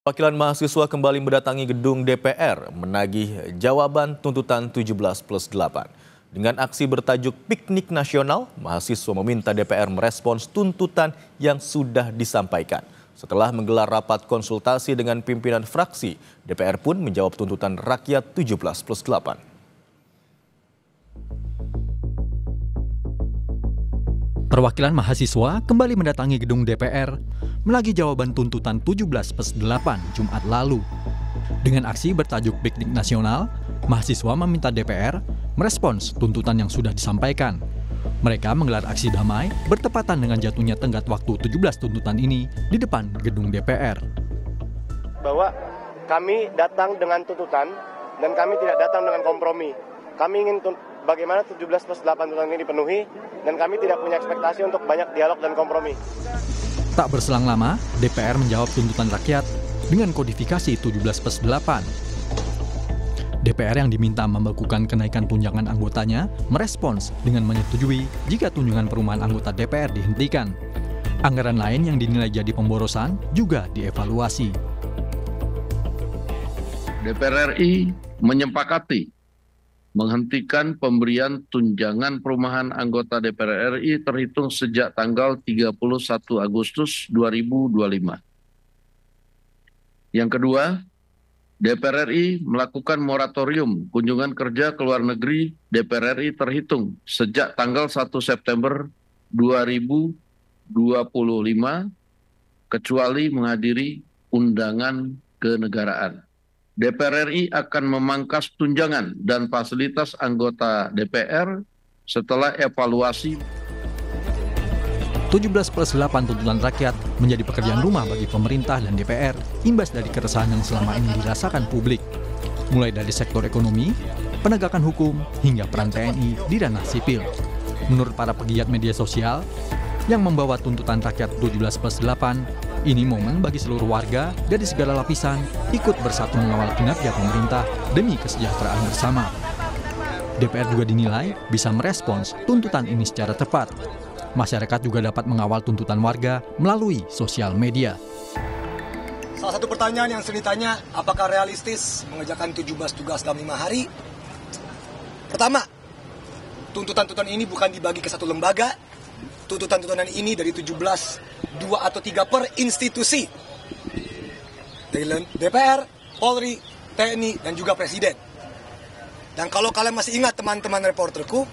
Perwakilan mahasiswa kembali mendatangi gedung DPR menagih jawaban tuntutan 17+8. Dengan aksi bertajuk Piknik Nasional, mahasiswa meminta DPR merespons tuntutan yang sudah disampaikan. Setelah menggelar rapat konsultasi dengan pimpinan fraksi, DPR pun menjawab tuntutan rakyat 17+8. Perwakilan mahasiswa kembali mendatangi gedung DPR menagih jawaban tuntutan 17+8 Jumat lalu. Dengan aksi bertajuk Piknik Nasional, mahasiswa meminta DPR merespons tuntutan yang sudah disampaikan. Mereka menggelar aksi damai bertepatan dengan jatuhnya tenggat waktu 17 tuntutan ini di depan gedung DPR. Bahwa kami datang dengan tuntutan dan kami tidak datang dengan kompromi. Kami ingin bagaimana 17+8 tuntutan ini dipenuhi dan kami tidak punya ekspektasi untuk banyak dialog dan kompromi. Tak berselang lama, DPR menjawab tuntutan rakyat dengan kodifikasi 17+8. DPR yang diminta membekukan kenaikan tunjangan anggotanya merespons dengan menyetujui jika tunjangan perumahan anggota DPR dihentikan. Anggaran lain yang dinilai jadi pemborosan juga dievaluasi. DPR RI menyepakati menghentikan pemberian tunjangan perumahan anggota DPR RI terhitung sejak tanggal 31 Agustus 2025. Yang kedua, DPR RI melakukan moratorium kunjungan kerja ke luar negeri DPR RI terhitung sejak tanggal 1 September 2025 kecuali menghadiri undangan kenegaraan. DPR RI akan memangkas tunjangan dan fasilitas anggota DPR setelah evaluasi. 17+8 tuntutan rakyat menjadi pekerjaan rumah bagi pemerintah dan DPR, imbas dari keresahan yang selama ini dirasakan publik. Mulai dari sektor ekonomi, penegakan hukum, hingga peran TNI di ranah sipil. Menurut para pegiat media sosial, yang membawa tuntutan rakyat 17+8, ini momen bagi seluruh warga dari segala lapisan ikut bersatu mengawal kinerja pemerintah demi kesejahteraan bersama. DPR juga dinilai bisa merespons tuntutan ini secara tepat. Masyarakat juga dapat mengawal tuntutan warga melalui sosial media. Salah satu pertanyaan yang sering ditanya, apakah realistis mengerjakan 17 tugas dalam 5 hari? Pertama, tuntutan-tuntutan ini bukan dibagi ke satu lembaga. Tuntutan-tuntutan ini dari 17, 2 atau 3 per institusi. Dari DPR, Polri, TNI, dan juga Presiden. Dan kalau kalian masih ingat teman-teman reporterku,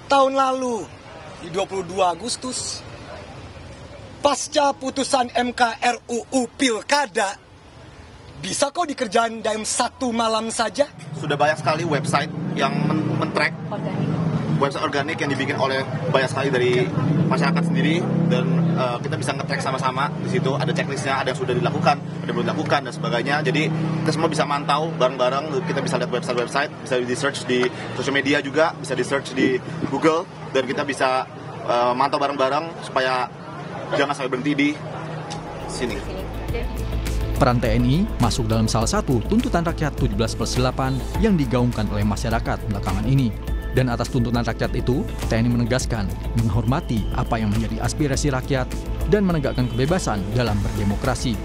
tahun lalu, di 22 Agustus, pasca putusan MK RUU Pilkada, bisa kok dikerjain dalam 1 malam saja? Sudah banyak sekali website yang men-track website organik yang dibikin oleh banyak sekali dari masyarakat sendiri, dan kita bisa nge-track sama-sama. Di situ ada checklistnya, ada yang sudah dilakukan, ada yang belum dilakukan, dan sebagainya. Jadi kita semua bisa mantau bareng-bareng, kita bisa lihat website-website, bisa di-search di sosial media juga, bisa di-search di Google, dan kita bisa mantau bareng-bareng supaya jangan sampai berhenti di sini. Peran TNI masuk dalam salah satu tuntutan rakyat 17+8 yang digaungkan oleh masyarakat belakangan ini. Dan atas tuntutan rakyat itu, TNI menegaskan menghormati apa yang menjadi aspirasi rakyat dan menegakkan kebebasan dalam berdemokrasi.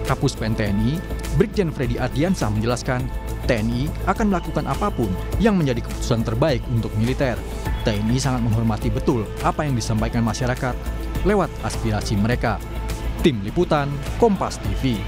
Kapus Pen TNI, Brigjen Freddy Ardiansah menjelaskan, TNI akan melakukan apapun yang menjadi keputusan terbaik untuk militer. TNI sangat menghormati betul apa yang disampaikan masyarakat lewat aspirasi mereka. Tim Liputan, Kompas TV.